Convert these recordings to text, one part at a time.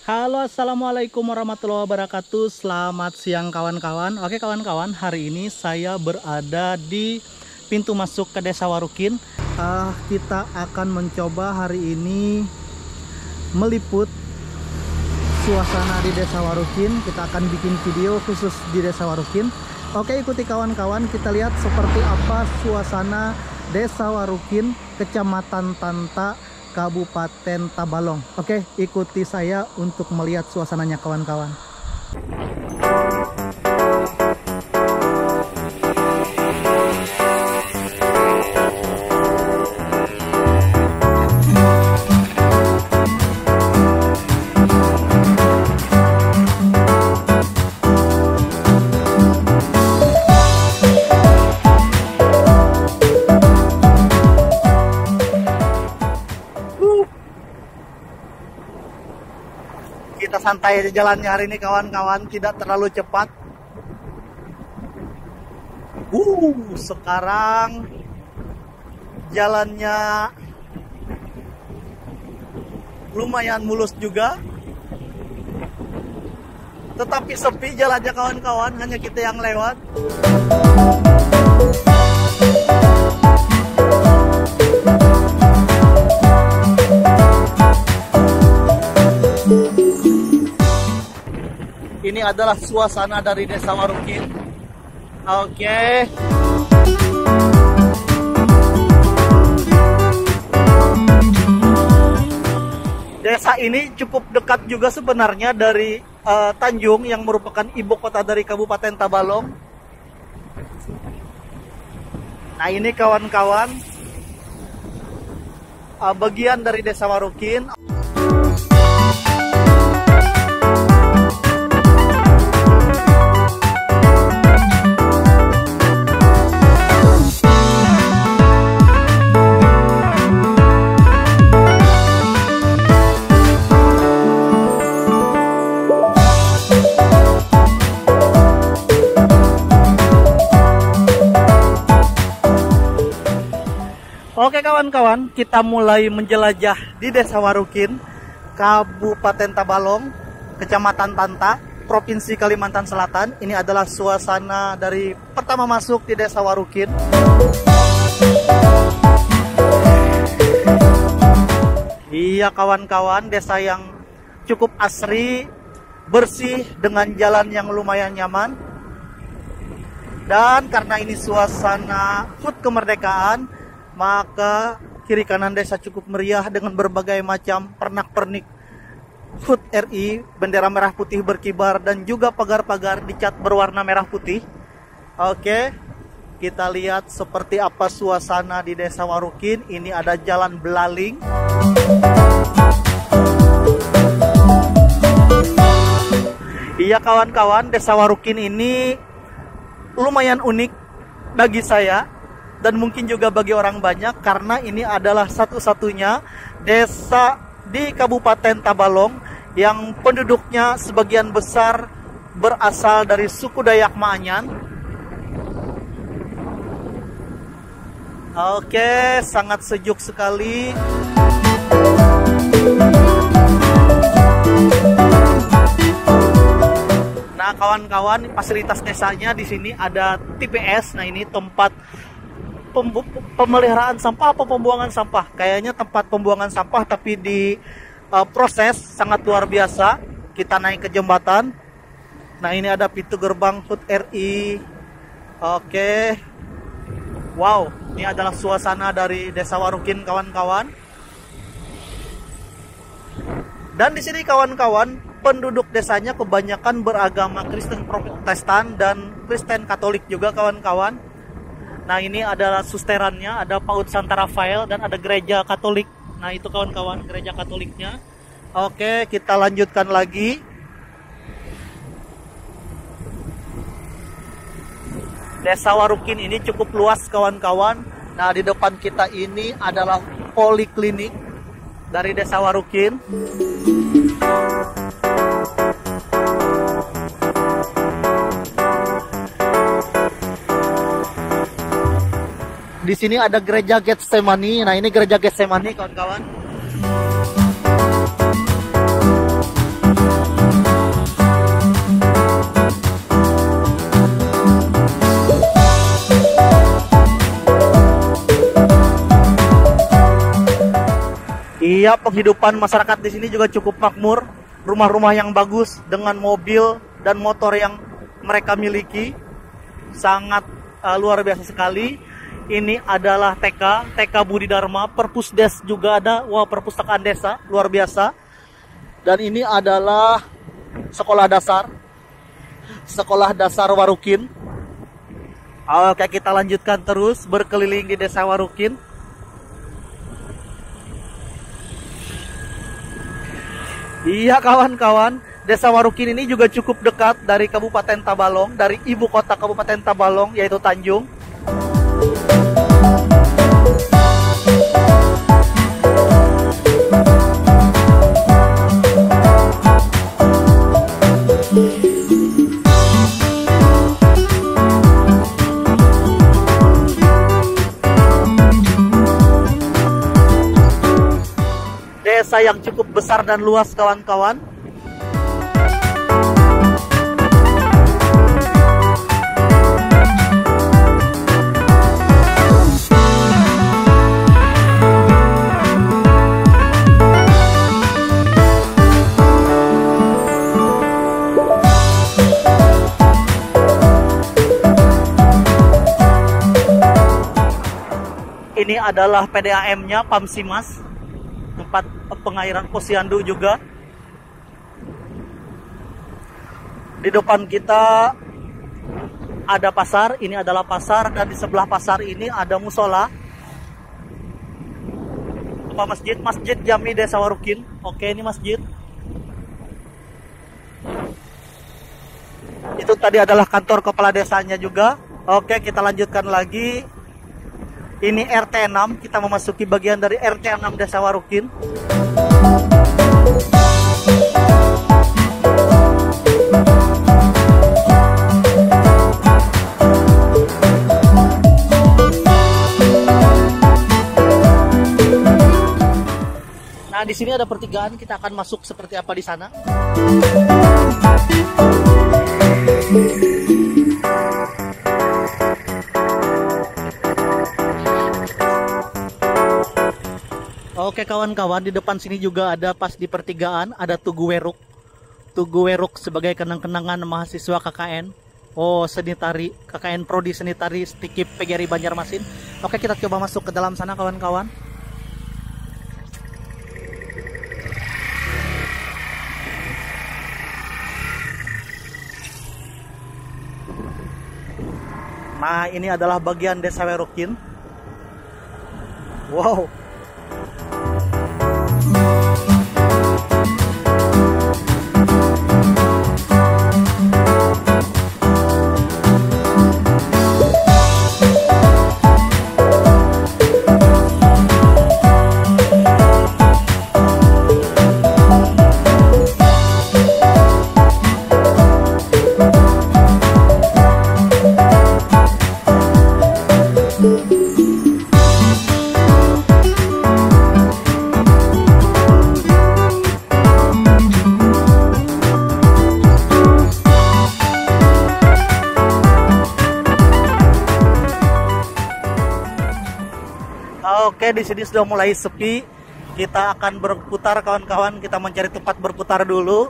Halo, assalamualaikum warahmatullahi wabarakatuh. Selamat siang kawan-kawan. Oke kawan-kawan, hari ini saya berada di pintu masuk ke Desa Warukin. Kita akan mencoba hari ini meliput suasana di Desa Warukin. Kita akan bikin video khusus di Desa Warukin. Oke, ikuti kawan-kawan, kita lihat seperti apa suasana Desa Warukin, Kecamatan Tanta, Kabupaten Tabalong. Oke, ikuti saya untuk melihat suasananya kawan-kawan. Kita santai di jalannya hari ini kawan-kawan, tidak terlalu cepat. Sekarang jalannya lumayan mulus juga, tetapi sepi jalannya kawan-kawan, hanya kita yang lewat. Ini adalah suasana dari Desa Warukin. Oke. Desa ini cukup dekat juga sebenarnya dari Tanjung yang merupakan ibu kota dari Kabupaten Tabalong. Nah, ini kawan-kawan, bagian dari Desa Warukin. Oke kawan-kawan, kita mulai menjelajah di Desa Warukin, Kabupaten Tabalong, Kecamatan Tanta, Provinsi Kalimantan Selatan. Ini adalah suasana dari pertama masuk di Desa Warukin. Iya kawan-kawan, desa yang cukup asri, bersih, dengan jalan yang lumayan nyaman. Dan karena ini suasana HUT kemerdekaan, maka kiri kanan desa cukup meriah dengan berbagai macam pernak-pernik HUT RI, bendera merah putih berkibar, dan juga pagar-pagar dicat berwarna merah putih. Oke, kita lihat seperti apa suasana di Desa Warukin. Ini ada jalan belaling. Iya kawan-kawan, Desa Warukin ini lumayan unik bagi saya, dan mungkin juga bagi orang banyak, karena ini adalah satu-satunya desa di Kabupaten Tabalong yang penduduknya sebagian besar berasal dari suku Dayak Maanyan. Oke, sangat sejuk sekali. Nah kawan-kawan, fasilitas desanya di sini ada TPS. Nah, ini tempat pemeliharaan sampah atau pembuangan sampah. Kayaknya tempat pembuangan sampah, tapi di proses sangat luar biasa. Kita naik ke jembatan. Nah, ini ada pintu gerbang HUT RI. Oke. Wow, ini adalah suasana dari Desa Warukin kawan-kawan. Dan di sini kawan-kawan, penduduk desanya kebanyakan beragama Kristen Protestan dan Kristen Katolik juga kawan-kawan. Nah, ini adalah susterannya, ada PAUD Santa Rafael, dan ada gereja Katolik. Nah, itu kawan-kawan gereja Katoliknya. Oke, kita lanjutkan lagi. Desa Warukin ini cukup luas kawan-kawan. Nah, di depan kita ini adalah poliklinik dari Desa Warukin. Di sini ada gereja Getsemani. Nah, ini gereja Getsemani, kawan-kawan. Iya, penghidupan masyarakat di sini juga cukup makmur. Rumah-rumah yang bagus dengan mobil dan motor yang mereka miliki sangat luar biasa sekali. Ini adalah TK Budi Dharma, Perpusdes juga ada. Wah, perpustakaan desa luar biasa. Dan ini adalah sekolah dasar Warukin. Oke, kita lanjutkan terus berkeliling di desa Warukin. Iya kawan-kawan, desa Warukin ini juga cukup dekat dari Kabupaten Tabalong, dari ibu kota Kabupaten Tabalong yaitu Tanjung. Desa yang cukup besar dan luas kawan-kawan. Ini adalah PDAM-nya Pamsimas, tempat pengairan posyandu juga. Di depan kita ada pasar, ini adalah pasar, dan di sebelah pasar ini ada musola. Apa masjid? Masjid Jami Desa Warukin. Oke, ini masjid. Itu tadi adalah kantor kepala desanya juga. Oke, kita lanjutkan lagi. Ini RT 6, kita memasuki bagian dari RT 6 Desa Warukin. Nah, di sini ada pertigaan, kita akan masuk seperti apa di sana. Oke kawan-kawan, di depan sini juga ada, pas di pertigaan ada Tugu Weruk. Tugu Weruk sebagai kenang-kenangan mahasiswa KKN. Oh, seni tari, KKN Prodi Seni Tari Stikip PGRI Banjarmasin. Oke, kita coba masuk ke dalam sana kawan-kawan. Nah, ini adalah bagian Desa Warukin. Wow. Oke, di sini sudah mulai sepi. Kita akan berputar kawan-kawan, kita mencari tempat berputar dulu.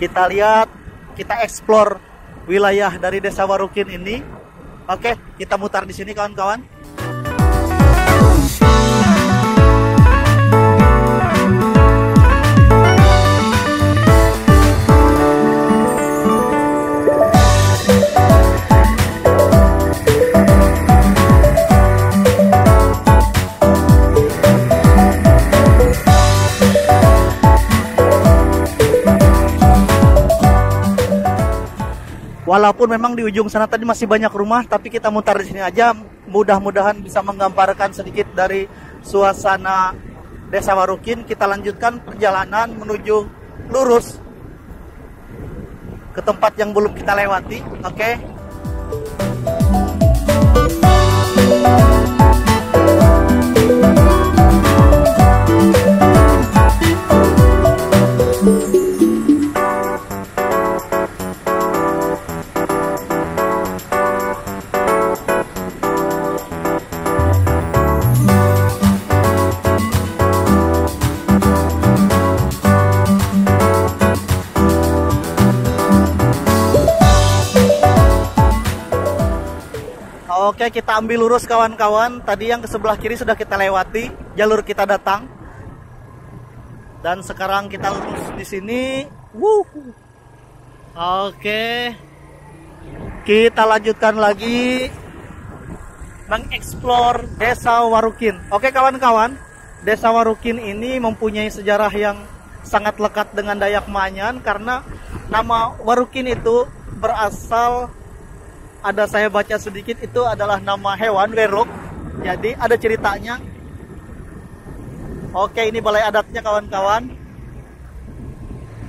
Kita lihat, kita explore wilayah dari Desa Warukin ini. Oke, kita mutar di sini kawan-kawan. Walaupun memang di ujung sana tadi masih banyak rumah, tapi kita mutar di sini aja. Mudah-mudahan bisa menggambarkan sedikit dari suasana Desa Warukin. Kita lanjutkan perjalanan menuju lurus ke tempat yang belum kita lewati. Oke. Oke, kita ambil lurus kawan-kawan. Tadi yang ke sebelah kiri sudah kita lewati, jalur kita datang. Dan sekarang kita lurus di sini. Oke. Kita lanjutkan lagi mengeksplor Desa Warukin. Oke kawan-kawan, Desa Warukin ini mempunyai sejarah yang sangat lekat dengan Dayak Manyan karena nama Warukin itu berasal, ada saya baca sedikit, itu adalah nama hewan weruk. Jadi ada ceritanya. Oke, ini balai adatnya kawan-kawan.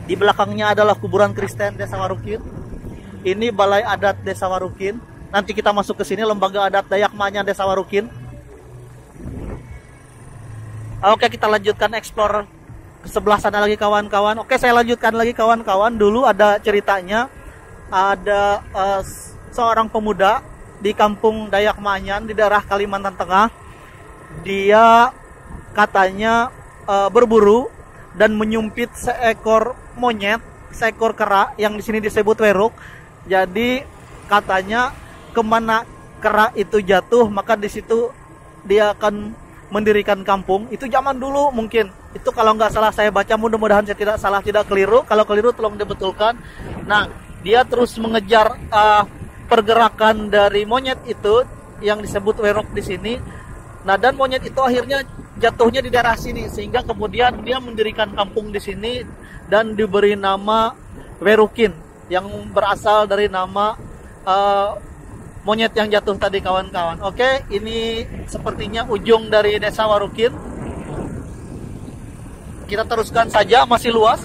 Di belakangnya adalah kuburan Kristen Desa Warukin. Ini balai adat Desa Warukin. Nanti kita masuk ke sini, lembaga adat Dayak Manyan Desa Warukin. Oke, kita lanjutkan explore ke sebelah sana lagi kawan-kawan. Oke, saya lanjutkan lagi kawan-kawan. Dulu ada ceritanya, ada seorang pemuda di kampung Dayak Manyan di daerah Kalimantan Tengah. Dia katanya berburu dan menyumpit seekor monyet, seekor kera yang di sini disebut weruk. Jadi katanya kemana kera itu jatuh, maka di situ dia akan mendirikan kampung. Itu zaman dulu mungkin. Itu kalau nggak salah saya baca, mudah-mudahan saya tidak salah, tidak keliru. Kalau keliru tolong dibetulkan. Nah, dia terus mengejar pergerakan dari monyet itu yang disebut weruk di sini. Nah, dan monyet itu akhirnya jatuhnya di daerah sini, sehingga kemudian dia mendirikan kampung di sini dan diberi nama Werukin yang berasal dari nama monyet yang jatuh tadi kawan-kawan. Oke, ini sepertinya ujung dari Desa Warukin. Kita teruskan saja, masih luas.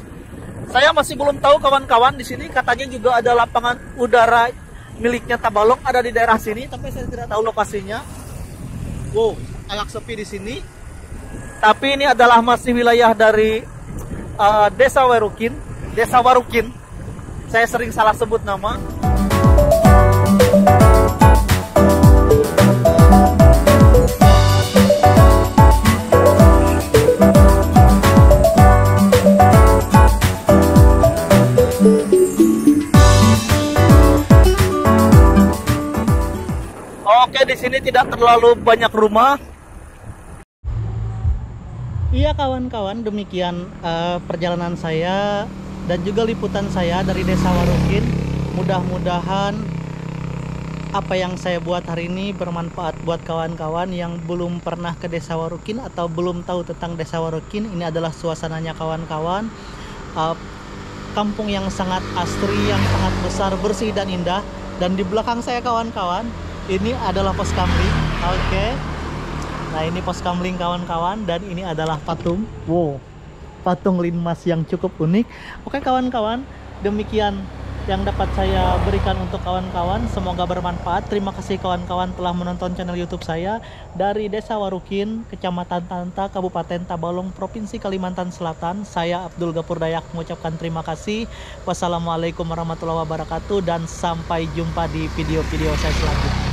Saya masih belum tahu kawan-kawan, di sini katanya juga ada lapangan udara miliknya Tabalong, ada di daerah sini, tapi saya tidak tahu lokasinya. Wow, agak sepi di sini. Tapi ini adalah masih wilayah dari Desa Warukin. Desa Warukin. Saya sering salah sebut nama. Oke, di sini tidak terlalu banyak rumah. Iya kawan-kawan, demikian perjalanan saya dan juga liputan saya dari Desa Warukin. Mudah-mudahan apa yang saya buat hari ini bermanfaat buat kawan-kawan yang belum pernah ke Desa Warukin atau belum tahu tentang Desa Warukin. Ini adalah suasananya kawan-kawan. Kampung yang sangat asri, yang sangat besar, bersih dan indah. Dan di belakang saya kawan-kawan, ini adalah pos kamling. Oke. Nah, ini pos kamling kawan-kawan, dan ini adalah patung. Wow, patung linmas yang cukup unik. Oke kawan-kawan, demikian yang dapat saya berikan untuk kawan-kawan. Semoga bermanfaat. Terima kasih kawan-kawan telah menonton channel YouTube saya dari Desa Warukin, Kecamatan Tanta, Kabupaten Tabalong, Provinsi Kalimantan Selatan. Saya Abdul Gapur Dayak mengucapkan terima kasih. Wassalamualaikum warahmatullahi wabarakatuh, dan sampai jumpa di video-video saya selanjutnya.